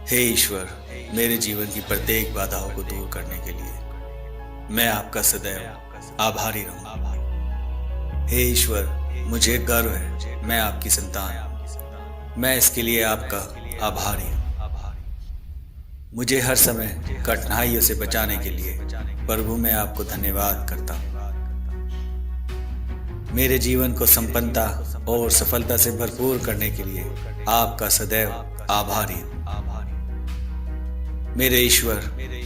हे ईश्वर, मेरे जीवन की प्रत्येक बाधाओं को दूर करने के लिए मैं आपका सदैव आभारी रहूंगा। हे ईश्वर, मुझे गर्व है मैं आपकी संतान हूं। मैं इसके लिए आपका आभारी हूँ। मुझे हर समय कठिनाइयों से बचाने के लिए प्रभु मैं आपको धन्यवाद करता हूँ। मेरे जीवन को संपन्नता और सफलता से भरपूर करने के लिए आपका सदैव आभारी हूँ। मेरे ईश्वर,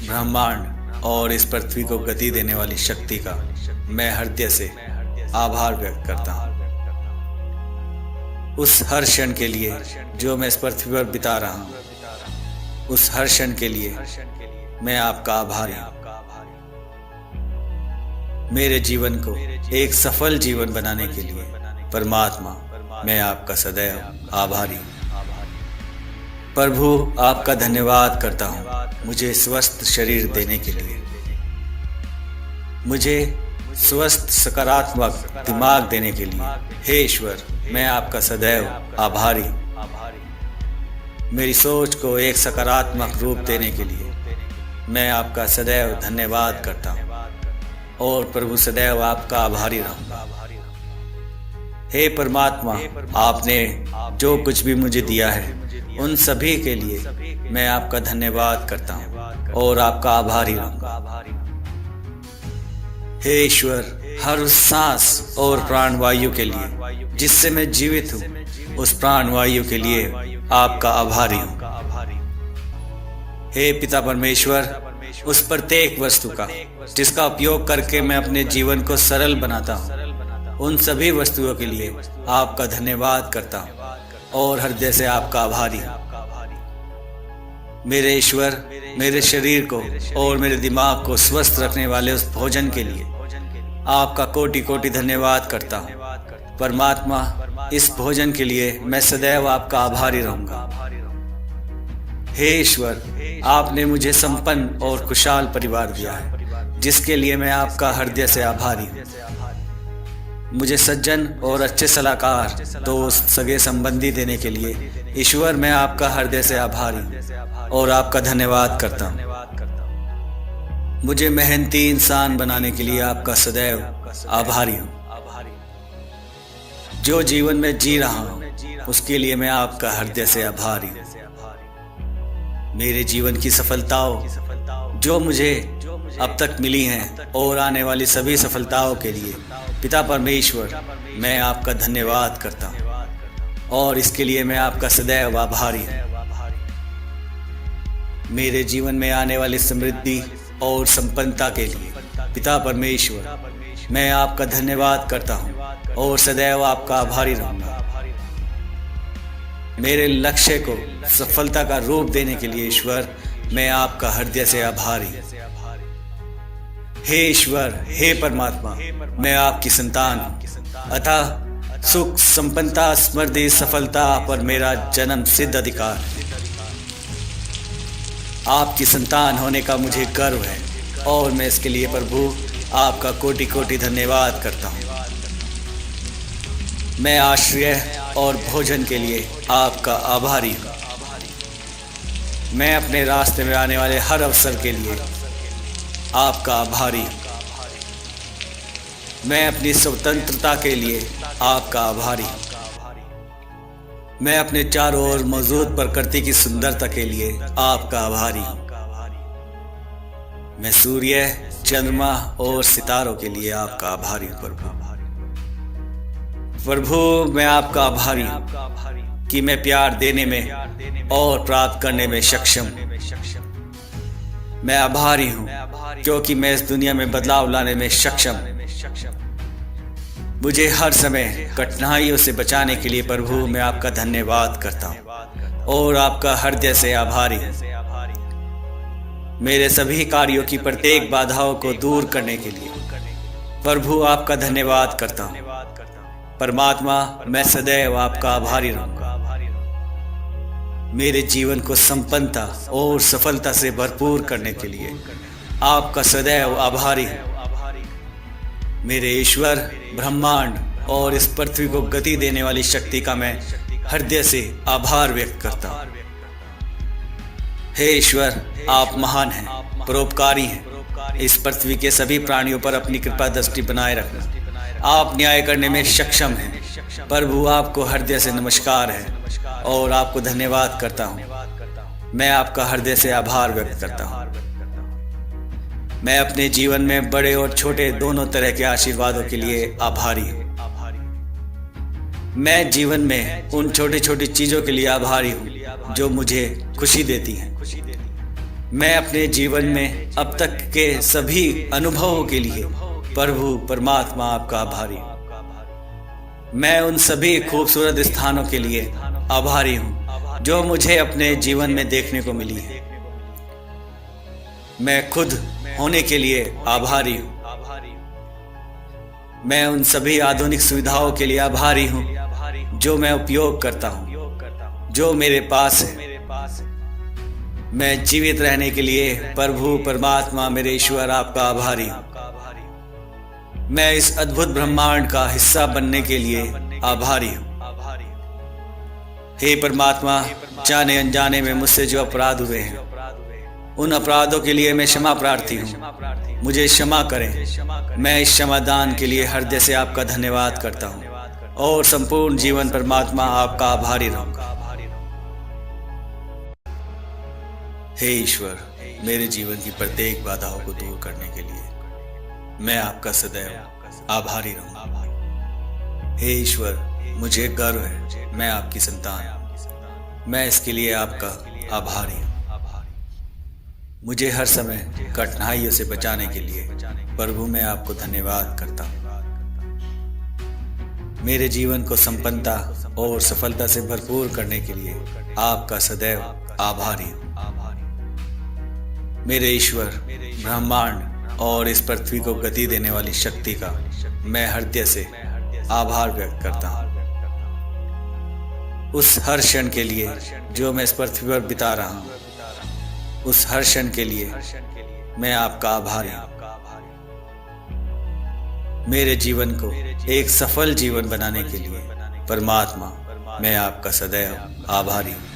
ब्रह्मांड और इस पृथ्वी को गति देने वाली शक्ति का मैं हृदय से आभार व्यक्त करता हूँ। उस हर क्षण के लिए जो मैं इस पृथ्वी पर बिता रहा हूँ, उस हर क्षण के लिए मैं आपका आभारी हूँ। मेरे जीवन को एक सफल जीवन बनाने के लिए परमात्मा मैं आपका सदैव आभारी हूँ। प्रभु, आपका धन्यवाद करता हूँ मुझे स्वस्थ शरीर देने के लिए, मुझे स्वस्थ सकारात्मक दिमाग देने के लिए। हे ईश्वर, मैं आपका सदैव आभारी हूँ। मेरी सोच को एक सकारात्मक रूप देने के लिए मैं आपका सदैव धन्यवाद करता हूँ और प्रभु सदैव आपका आभारी रहूँगा। हे परमात्मा, आपने जो कुछ भी मुझे दिया है उन सभी के लिए मैं आपका धन्यवाद करता हूँ और आपका आभारी रहूँगा। हे ईश्वर, हर उस सांस और प्राणवायु के लिए जिससे मैं जीवित हूँ, उस प्राणवायु के लिए आपका आभारी हूँ। हे पिता परमेश्वर, उस प्रत्येक वस्तु का जिसका उपयोग करके मैं अपने जीवन को सरल बनाता हूँ, उन सभी वस्तुओं के लिए आपका धन्यवाद करता हूँ और हृदय से आपका आभारी हूँ। मेरे ईश्वर, मेरे शरीर को और मेरे दिमाग को स्वस्थ रखने वाले उस भोजन के लिए आपका कोटि कोटि धन्यवाद करता हूँ। परमात्मा, इस भोजन के लिए मैं सदैव आपका आभारी रहूंगा। हे ईश्वर, आपने मुझे संपन्न और खुशहाल परिवार दिया है जिसके लिए मैं आपका हृदय से आभारी हूँ। मुझे सज्जन और अच्छे सलाहकार, दोस्त, सगे संबंधी देने के लिए ईश्वर मैं आपका हृदय से आभारी हूँ और आपका धन्यवाद करता हूँ। मुझे मेहनती इंसान बनाने के लिए आपका सदैव आभारी हूँ। जो जीवन में जी रहा हूँ उसके लिए मैं आपका हृदय से आभारी हूँ। मेरे जीवन की सफलताओं जो मुझे अब तक मिली हैं और आने वाली सभी सफलताओं के लिए पिता परमेश्वर मैं आपका धन्यवाद करता हूँ और इसके लिए मैं आपका सदैव आभारी हूँ। मेरे जीवन में आने वाली समृद्धि और संपन्नता के लिए पिता परमेश्वर मैं आपका धन्यवाद करता हूँ और सदैव आपका आभारी रहूँगा। मेरे लक्ष्य को सफलता का रूप देने के लिए ईश्वर मैं आपका हृदय से आभारी हूँ। हे ईश्वर, हे परमात्मा, मैं आपकी संतान हूँ, अतः सुख, संपन्नता, समृद्धि, सफलता पर मेरा जन्म सिद्ध अधिकार है। आपकी संतान होने का मुझे गर्व है और मैं इसके लिए प्रभु आपका कोटि कोटि धन्यवाद करता हूँ। मैं आश्रय और भोजन के लिए आपका आभारी हूँ। मैं अपने रास्ते में आने वाले हर अवसर के लिए आपका आभारी हूँ। मैं अपनी स्वतंत्रता के लिए आपका आभारी हूँ। मैं अपने चारों ओर मौजूद प्रकृति की सुंदरता के लिए आपका आभारी हूँ। मैं सूर्य, चंद्रमा और सितारों के लिए आपका आभारी हूँ। प्रभु, मैं आपका आभारी हूँ कि मैं प्यार देने में और प्राप्त करने में सक्षम हूँ। मैं आभारी हूँ क्योंकि मैं इस दुनिया में बदलाव लाने में सक्षम हूँ। मुझे हर समय कठिनाइयों से बचाने के लिए प्रभु मैं आपका धन्यवाद करता हूँ और आपका हृदय से आभारी हूँ। मेरे सभी कार्यों की प्रत्येक बाधाओं को दूर करने के लिए प्रभु आपका धन्यवाद करता हूँ। परमात्मा, मैं सदैव आपका आभारी रहूंगा। मेरे जीवन को संपन्नता और सफलता से भरपूर करने के लिए आपका सदैव आभारी हूँ। मेरे ईश्वर, ब्रह्मांड और इस पृथ्वी को गति देने वाली शक्ति का मैं हृदय से आभार व्यक्त करता हूँ। हे ईश्वर, आप महान हैं, परोपकारी हैं। इस पृथ्वी के सभी प्राणियों पर अपनी कृपा दृष्टि बनाए रखना। आप न्याय करने में सक्षम हैं। प्रभु, आपको हृदय से नमस्कार है और आपको धन्यवाद करता हूँ। मैं आपका हृदय से आभार व्यक्त करता हूँ। मैं अपने जीवन में बड़े और छोटे दोनों तरह के आशीर्वादों के लिए आभारी हूँ। मैं जीवन में उन छोटी छोटी चीजों के लिए आभारी हूँ जो मुझे खुशी देती हैं। मैं अपने जीवन में अब तक के सभी अनुभवों के लिए प्रभु परमात्मा आपका आभारी हूँ। मैं उन सभी खूबसूरत स्थानों के लिए आभारी हूँ जो मुझे अपने जीवन में देखने को मिली है। मैं खुद होने के लिए आभारी हूँ। मैं उन सभी आधुनिक सुविधाओं के लिए आभारी हूँ जो मैं उपयोग करता हूँ, जो मेरे पास है। मैं जीवित रहने के लिए प्रभु परमात्मा मेरे ईश्वर आपका आभारी हूँ। मैं इस अद्भुत ब्रह्मांड का हिस्सा बनने के लिए आभारी हूँ। हे परमात्मा, जाने अनजाने में मुझसे जो अपराध हुए हैं, उन अपराधों के लिए मैं क्षमा प्रार्थी हूँ। मुझे क्षमा करें। मैं इस क्षमादान के लिए हृदय से आपका धन्यवाद करता हूँ और संपूर्ण जीवन परमात्मा आपका आभारी रहूंगा। हे ईश्वर, मेरे जीवन की प्रत्येक बाधाओं को दूर करने के लिए मैं आपका सदैव आभारी रहूंगा। हे ईश्वर, मुझे गर्व है मैं आपकी संतान हूं। मैं इसके लिए आपका आभारी हूं। मुझे हर समय कठिनाइयों से बचाने के लिए प्रभु मैं आपको धन्यवाद करता हूँ। मेरे जीवन को संपन्नता और सफलता से भरपूर करने के लिए आपका सदैव आभारी हूँ। मेरे ईश्वर, ब्रह्मांड और इस पृथ्वी को गति देने वाली शक्ति का मैं हृदय से आभार व्यक्त करता हूँ। उस हर क्षण के लिए जो मैं इस पृथ्वी पर बिता रहा हूँ, उस हर क्षण के लिए मैं आपका आभारी हूँ। मेरे जीवन को एक सफल जीवन बनाने के लिए परमात्मा मैं आपका सदैव आभारी हूँ।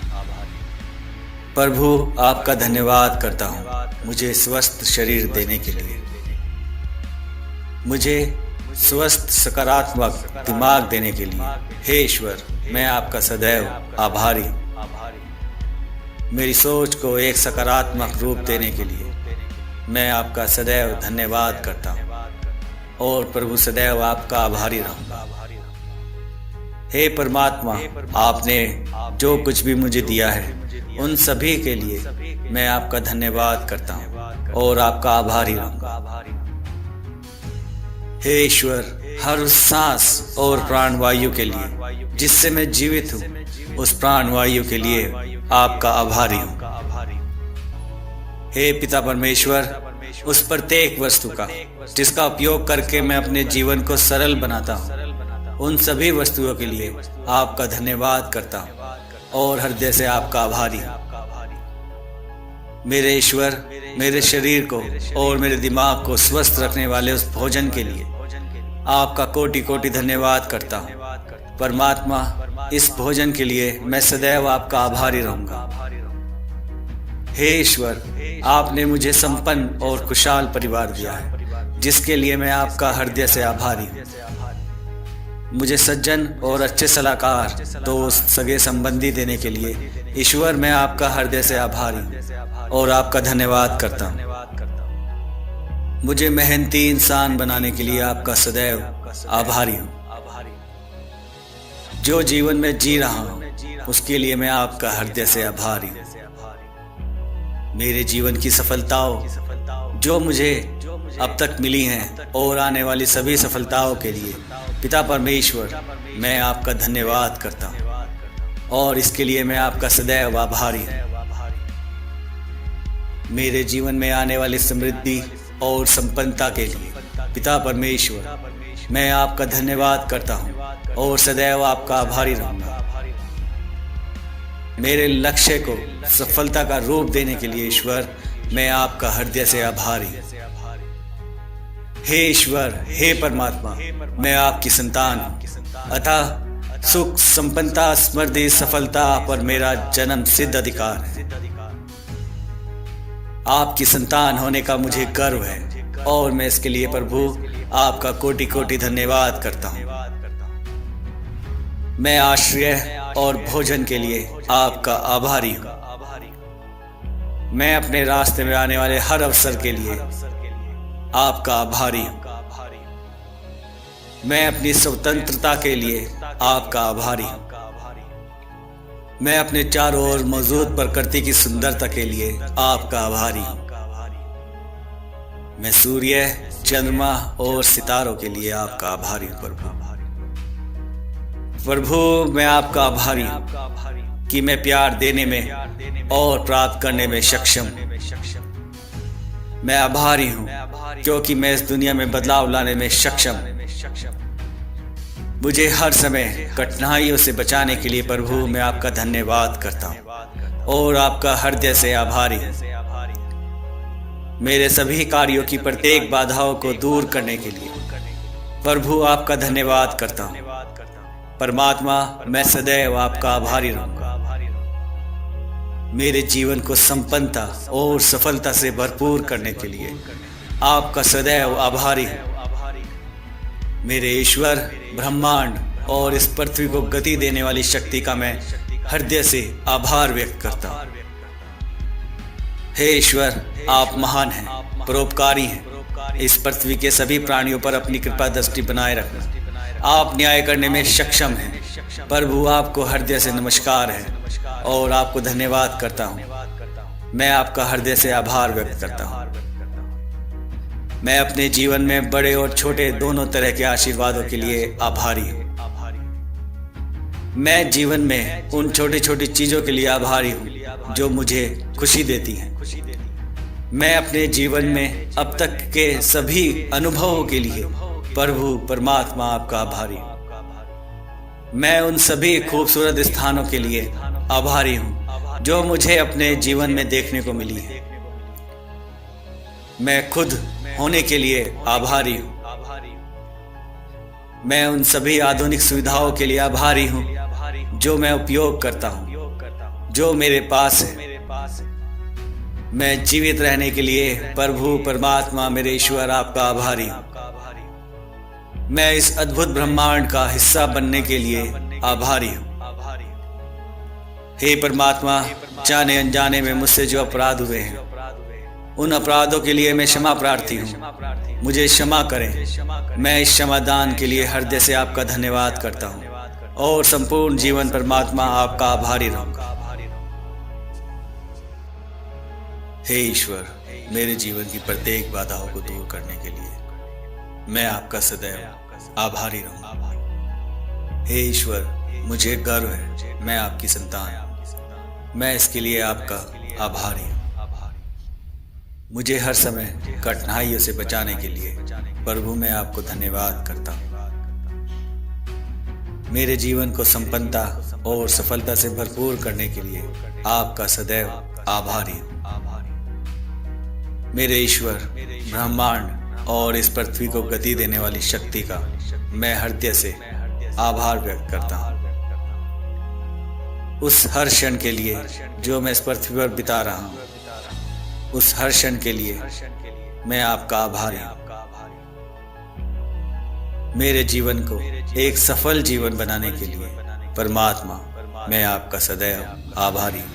प्रभु, आपका धन्यवाद करता हूँ मुझे स्वस्थ शरीर देने के लिए, मुझे स्वस्थ सकारात्मक दिमाग देने के लिए। हे ईश्वर, मैं आपका सदैव आभारी हूँ। मेरी सोच को एक सकारात्मक रूप देने के लिए मैं आपका सदैव धन्यवाद करता हूँ और प्रभु सदैव आपका आभारी रहूंगा। हे परमात्मा, आपने जो कुछ भी मुझे दिया है उन सभी के लिए मैं आपका धन्यवाद करता हूँ और आपका आभारी रहूंगा। हे ईश्वर, हर उस सांस और प्राणवायु के लिए जिससे मैं जीवित हूँ, उस प्राणवायु के लिए आपका आभारी हूँ। हे पिता परमेश्वर, उस प्रत्येक वस्तु का जिसका उपयोग करके मैं अपने जीवन को सरल बनाता हूँ, उन सभी वस्तुओं के लिए आपका धन्यवाद करता हूँ और हृदय से आपका आभारी हूँ। मेरे ईश्वर, मेरे शरीर को और मेरे दिमाग को स्वस्थ रखने वाले उस भोजन के लिए आपका कोटि कोटि धन्यवाद करता हूँ। परमात्मा, इस भोजन के लिए मैं सदैव आपका आभारी रहूंगा। हे ईश्वर, आपने मुझे संपन्न और खुशहाल परिवार दिया है जिसके लिए मैं आपका हृदय से आभारी हूँ। मुझे सज्जन और अच्छे सलाहकार, दोस्त, सगे संबंधी देने के लिए ईश्वर मैं आपका हृदय से आभारी हूँ और आपका धन्यवाद करता हूँ। मुझे मेहनती इंसान बनाने के लिए आपका सदैव आभारी हूँ। जो जीवन में जी रहा हूँ उसके लिए मैं आपका हृदय से आभारी हूँ। मेरे जीवन की सफलताओं जो मुझे अब तक मिली हैं और आने वाली सभी सफलताओं के लिए पिता परमेश्वर मैं आपका धन्यवाद करता हूँ और इसके लिए मैं आपका सदैव आभारी हूँ। मेरे जीवन में आने वाली समृद्धि और संपन्नता के लिए पिता परमेश्वर मैं आपका धन्यवाद करता हूँ और सदैव आपका आभारी रहूंगा। मेरे लक्ष्य को सफलता का रूप देने के लिए ईश्वर मैं आपका हृदय से आभारी हूँ। हे ईश्वर, हे परमात्मा, मैं आपकी संतान हूँ, अतः सुख, संपन्नता, समृद्धि, सफलता पर मेरा जन्म सिद्ध अधिकार है। आपकी संतान होने का मुझे गर्व है और मैं इसके लिए प्रभु आपका कोटि कोटि धन्यवाद करता हूँ। मैं आश्रय और भोजन के लिए आपका आभारी हूँ। मैं अपने रास्ते में आने वाले हर अवसर के लिए आपका आभारी हूँ। मैं अपनी स्वतंत्रता के लिए आपका आभारी हूँ। मैं अपने चारों ओर मौजूद प्रकृति की सुंदरता के लिए आपका आभारी हूँ। मैं सूर्य, चंद्रमा और सितारों के लिए आपका आभारी हूँ। प्रभु मैं आपका आभारी हूँ कि मैं प्यार देने में और प्राप्त करने में सक्षम हूँ। मैं आभारी हूँ क्योंकि मैं इस दुनिया में बदलाव लाने में सक्षम हूँ। मुझे हर समय कठिनाइयों से बचाने के लिए प्रभु मैं आपका धन्यवाद करता हूँ और आपका हृदय से आभारी हूँ। मेरे सभी कार्यों की प्रत्येक बाधाओं को दूर करने के लिए प्रभु आपका धन्यवाद करता हूँ। परमात्मा मैं सदैव आपका आभारी रहूंगा। मेरे जीवन को संपन्नता और सफलता से भरपूर करने के लिए आपका सदैव आभारी हूँ। मेरे ईश्वर, ब्रह्मांड और इस पृथ्वी को गति देने वाली शक्ति का मैं हृदय से आभार व्यक्त करता हूँ। हे ईश्वर, आप महान हैं, परोपकारी हैं। इस पृथ्वी के सभी प्राणियों पर अपनी कृपा दृष्टि बनाए रखना। आप न्याय करने में सक्षम हैं। प्रभु आपको हृदय से नमस्कार है और आपको धन्यवाद करता हूँ। मैं आपका हृदय से आभार व्यक्त करता हूँ। मैं अपने जीवन में बड़े और छोटे दोनों तरह के आशीर्वादों के लिए आभारी हूँ। मैं जीवन में उन छोटी छोटी चीजों के लिए आभारी हूँ जो मुझे खुशी देती हैं। मैं अपने जीवन में अब तक के सभी अनुभवों के लिए प्रभु परमात्मा आपका आभारी हूँ। मैं उन सभी खूबसूरत स्थानों के लिए आभारी हूँ जो मुझे अपने जीवन में देखने को मिली है। मैं खुद होने के लिए आभारी हूँ। मैं उन सभी आधुनिक सुविधाओं के लिए आभारी हूँ जो मैं उपयोग करता हूँ, जो मेरे पास है। मैं जीवित रहने के लिए प्रभु परमात्मा मेरे ईश्वर आपका आभारी हूँ। मैं इस अद्भुत ब्रह्मांड का हिस्सा बनने के लिए आभारी हूँ। हे परमात्मा, जाने अनजाने में मुझसे जो अपराध हुए हैं उन अपराधों के लिए मैं क्षमा प्रार्थी हूँ। मुझे क्षमा करें। मैं इस क्षमादान के लिए हृदय से आपका धन्यवाद करता हूँ और संपूर्ण जीवन परमात्मा आपका आभारी रहूंगा। हे ईश्वर, मेरे जीवन की प्रत्येक बाधाओं को दूर करने के लिए मैं आपका सदैव आभारी रहूंगा। हे ईश्वर, मुझे गर्व है मैं आपकी संतान हूं। मैं इसके लिए आपका आभारी हूँ। मुझे हर समय कठिनाइयों से बचाने के लिए प्रभु मैं आपको धन्यवाद करता हूँ। मेरे जीवन को संपन्नता और सफलता से भरपूर करने के लिए आपका सदैव आभारी हूँ। मेरे ईश्वर, ब्रह्मांड और इस पृथ्वी को गति देने वाली शक्ति का मैं हृदय से आभार व्यक्त करता हूँ। उस हर क्षण के लिए जो मैं इस पृथ्वी पर बिता रहा हूँ, उस हर क्षण के लिए मैं आपका आभारी हूँ। मेरे जीवन को एक सफल जीवन बनाने के लिए परमात्मा मैं आपका सदैव आभारी हूँ।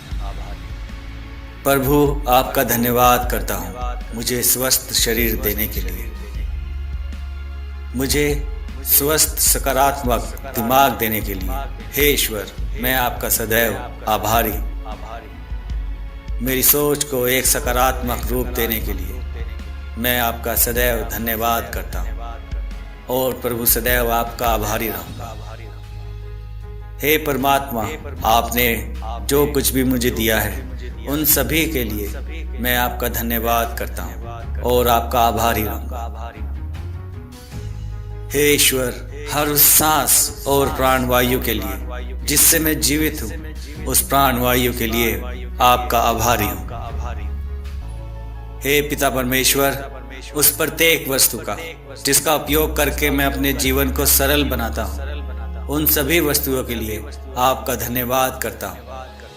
प्रभु आपका धन्यवाद करता हूँ मुझे स्वस्थ शरीर देने के लिए, मुझे स्वस्थ सकारात्मक दिमाग देने के लिए। हे ईश्वर, मैं आपका सदैव आभारी हूँ। मेरी सोच को एक सकारात्मक रूप देने के लिए मैं आपका सदैव धन्यवाद करता हूँ और प्रभु सदैव आपका आभारी रहूंगा। हे परमात्मा, आपने जो कुछ भी मुझे दिया है उन सभी के लिए मैं आपका धन्यवाद करता हूँ और आपका आभारी रहूंगा। हे ईश्वर, हर उस सांस और प्राणवायु के लिए जिससे मैं जीवित हूँ, उस प्राणवायु के लिए आपका आभारी हूँ। हे पिता परमेश्वर, उस प्रत्येक वस्तु का जिसका उपयोग करके मैं अपने जीवन को सरल बनाता हूँ, उन सभी वस्तुओं के लिए आपका धन्यवाद करता हूँ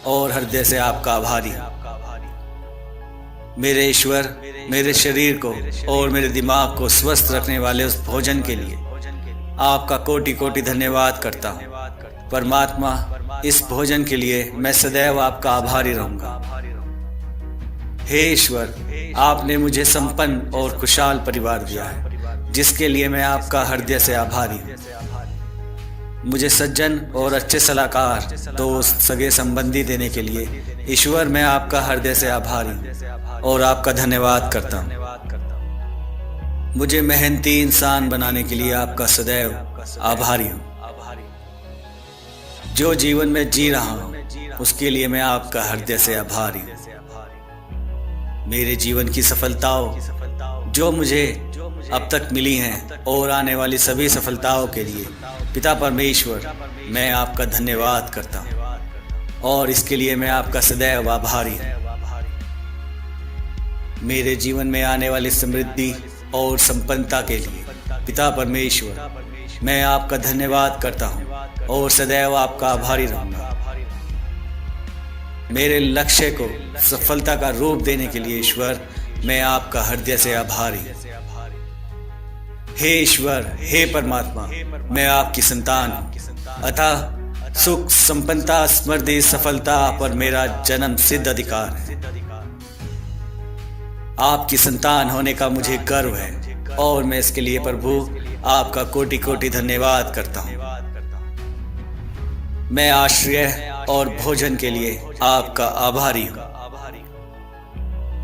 और हृदय से आपका आभारी हूँ। मेरे ईश्वर, मेरे शरीर को और मेरे दिमाग को स्वस्थ रखने वाले उस भोजन के लिए आपका कोटि कोटि धन्यवाद करता हूँ। परमात्मा, इस भोजन के लिए मैं सदैव आपका आभारी रहूंगा। हे ईश्वर, आपने मुझे संपन्न और खुशहाल परिवार दिया है, जिसके लिए मैं आपका हृदय से आभारी हूँ। मुझे सज्जन और अच्छे सलाहकार, दोस्त, सगे संबंधी देने के लिए ईश्वर मैं आपका हृदय से आभारी हूँ और आपका धन्यवाद करता हूँ। मुझे मेहनती इंसान बनाने के लिए आपका सदैव आभारी हूँ। जो जीवन में जी रहा हूँ उसके लिए मैं आपका हृदय से आभारी हूँ। मेरे जीवन की सफलताओं जो मुझे अब तक मिली हैं और आने वाली सभी सफलताओं के लिए पिता परमेश्वर मैं आपका धन्यवाद करता हूँ और इसके लिए मैं आपका सदैव आभारी हूँ। मेरे जीवन में आने वाली समृद्धि और संपन्नता के लिए पिता परमेश्वर मैं आपका धन्यवाद करता हूँ और सदैव आपका आभारी रहूंगा। मेरे लक्ष्य को सफलता का रूप देने के लिए ईश्वर मैं आपका हृदय से आभारी हूँ। हे ईश्वर, हे परमात्मा, मैं आपकी संतान हूँ, अतः सुख, संपन्नता, समृद्धि, सफलता पर मेरा जन्म सिद्ध अधिकार है। आपकी संतान होने का मुझे गर्व है और मैं इसके लिए प्रभु आपका कोटि कोटि धन्यवाद करता हूँ। मैं आश्रय और भोजन के लिए आपका आभारी हूँ।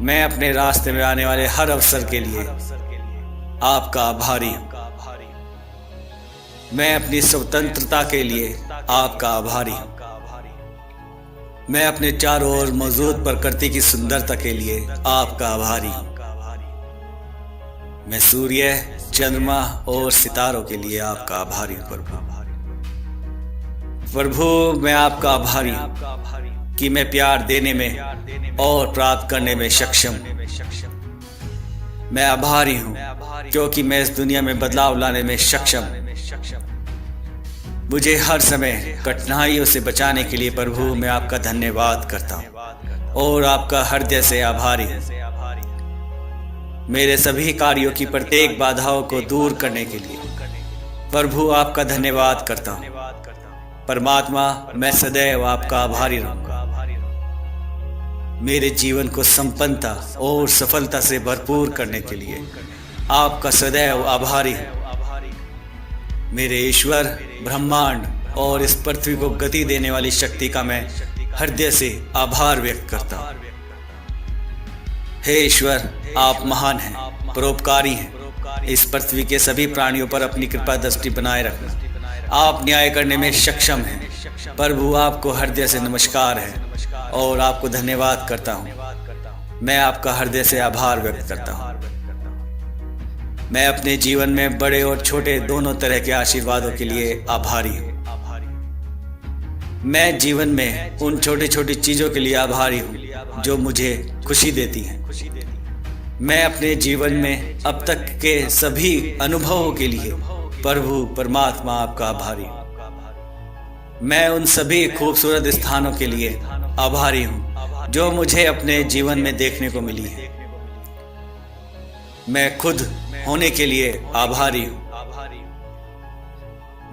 मैं अपने रास्ते में आने वाले हर अवसर के लिए आपका आभारी हूँ। मैं अपनी स्वतंत्रता के लिए आपका आभारी हूँ। मैं अपने चारों ओर मौजूद प्रकृति की सुंदरता के लिए आपका आभारी हूँ। मैं सूर्य, चंद्रमा और सितारों के लिए आपका आभारी हूँ। प्रभु मैं आपका आभारी हूँ कि मैं प्यार देने में और प्राप्त करने में सक्षम हूँ। मैं आभारी हूँ क्योंकि मैं इस दुनिया में बदलाव लाने में सक्षम हूँ। मुझे हर समय कठिनाइयों से बचाने के लिए प्रभु मैं आपका धन्यवाद करता हूँ और आपका हृदय से आभारी हूँ। मेरे सभी कार्यों की प्रत्येक बाधाओं को दूर करने के लिए प्रभु आपका धन्यवाद करता हूँ। परमात्मा मैं सदैव आपका आभारी रहूंगा। मेरे जीवन को संपन्नता और सफलता से भरपूर करने के लिए आपका सदैव आभारी हूँ। मेरे ईश्वर, ब्रह्मांड और इस पृथ्वी को गति देने वाली शक्ति का मैं हृदय से आभार व्यक्त करता हूँ। हे ईश्वर, आप महान हैं, परोपकारी हैं। इस पृथ्वी के सभी प्राणियों पर अपनी कृपा दृष्टि बनाए रखना। आप न्याय करने में सक्षम हैं। प्रभु आपको हृदय से नमस्कार है और आपको धन्यवाद करता हूँ। मैं आपका हृदय से आभार व्यक्त करता हूँ। मैं अपने जीवन में बड़े और छोटे दोनों तरह के आशीर्वादों के लिए आभारी हूँ। मैं जीवन में उन छोटी छोटी चीजों के लिए आभारी हूँ जो मुझे खुशी देती हैं। मैं अपने जीवन में अब तक के सभी अनुभवों के लिए प्रभु परमात्मा आपका आभारी हूँ। मैं उन सभी खूबसूरत स्थानों के लिए आभारी हूँ जो मुझे अपने जीवन में देखने को मिली है। मैं खुद होने के लिए आभारी हूँ।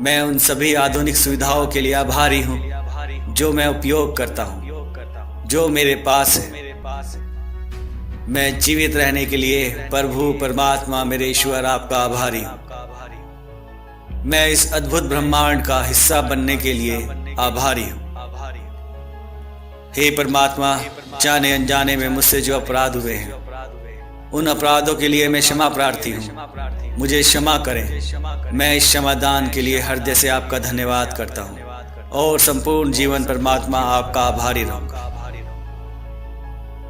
मैं उन सभी आधुनिक सुविधाओं के लिए आभारी हूँ जो मैं उपयोग करता हूँ, जो मेरे पास है। मैं जीवित रहने के लिए प्रभु परमात्मा मेरे ईश्वर आपका आभारी हूँ। मैं इस अद्भुत ब्रह्मांड का हिस्सा बनने के लिए आभारी हूँ। हे परमात्मा, जाने अनजाने में मुझसे जो अपराध हुए हैं उन अपराधों के लिए मैं क्षमा प्रार्थी हूँ। मुझे क्षमा करें। मैं इस क्षमादान के लिए हृदय से आपका धन्यवाद करता हूँ और संपूर्ण जीवन परमात्मा आपका आभारी रहूँगा।